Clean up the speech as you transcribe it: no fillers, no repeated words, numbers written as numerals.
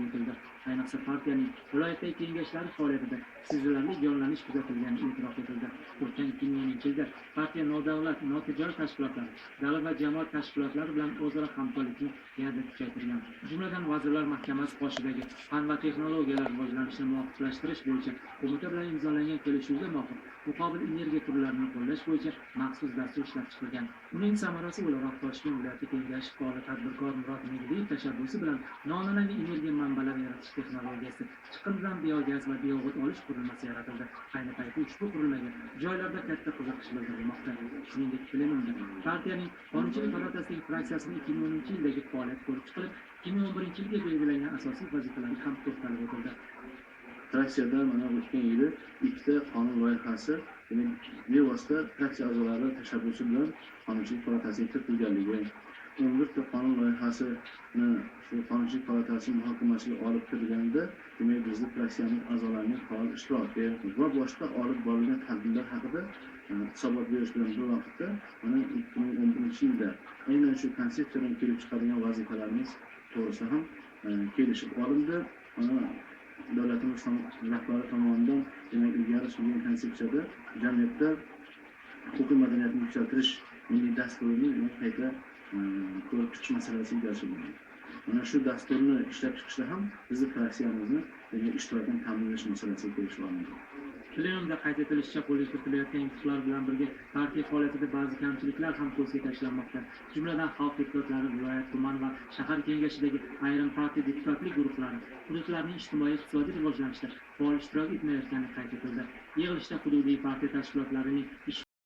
etildi. Ayniqsa partiyaning viloyatdagi kengashlari faoliyatida sezilarli jonlanish kuzatilgani e'tirof etildi. O'tgan 2010-yilda partiya nodavlat, notijorat tashkilotlari, davlat va jamoat tashkilotlari bilan o'zaro hamkorlikni yanada kuchaytirgan. Jumladan, Vazirlar Mahkamasi qoshidagi fan va texnologiyalar rivojlanishini muvofiqlashtirish bo'yicha qo'mita bilan imzolangan kelishuvga muvofiq muqobil energiya turlarini qo'llash bo'yicha maxsus dastur ishlab chiqilgan. Uning samarasi o'laroq Toshkent viloyati kengashi faol tadbirkor Murod Megdiyev tashabbusi bilan noan'anaviy energiya manbalari yaratish texnologiyasi, chiqindidan biogaz va biog'o't olish qurilmasi yaratildi. Ayni paytda ushbu qurilmaga joylarda katta qiziqish bildirilmoqda. Shuningdek, plenumda partiyaning Qonunchilik palatasidagi fraksiyasining 2010-yildagi faoliyat ko'rib chiqilib, 2011-yilga belgilangan asosiy vazifalarga ham to'xtalib o'tildi. Fraksiyada mana o'tgan yili ikkita qonun loyihasi, ya'ni bevosita fraksiya a'zolari tashabbusi bilan Qonunchilik palatasiga kiritilganligi, 11 ta qonun loyihasini shu Qonunchilik palatasi muhokamasiga olib kirganida, demak bizning fraksiyamiz a'zolarining faol ishtiroki va boshqa olib borilgan tadbirlar haqida hisobot berish bilan bir vaqtda mana 2011-yilda aynan shu konsepsiyadan kelib chiqadigan vazifalarimiz to'g'risida ham kelishib olindi. Davlatimiz rahbari tomonidan demak ilgari surgan konsepsiyada jamiyatda huquqiy madaniyatni yuksaltirish milliy dasturining qayta ko'rib chiqish masalasi ilgari surilgan. Mana shu dasturni ishlab chiqishda ham bizning fraksiyamizni ishtirokini ta'minlash masalasiga kelishib olindi. Plenumda qayd etilishicha, qo'lga kiritilayotgan yutuqlar bilan birga partiya faoliyatida ba'zi kamchiliklar ham ko'zga tashlanmoqda. Jumladan, xalq deputatlari, viloyat, tuman va shahar kengashidagi ayrim partiya deputatlik guruhlari hududlarning ijtimoiy-iqtisodiy rivojlanishida faol ishtirok etmayotgani qayd etildi. Yig'ilishda hududiy partiya tashkilotlarining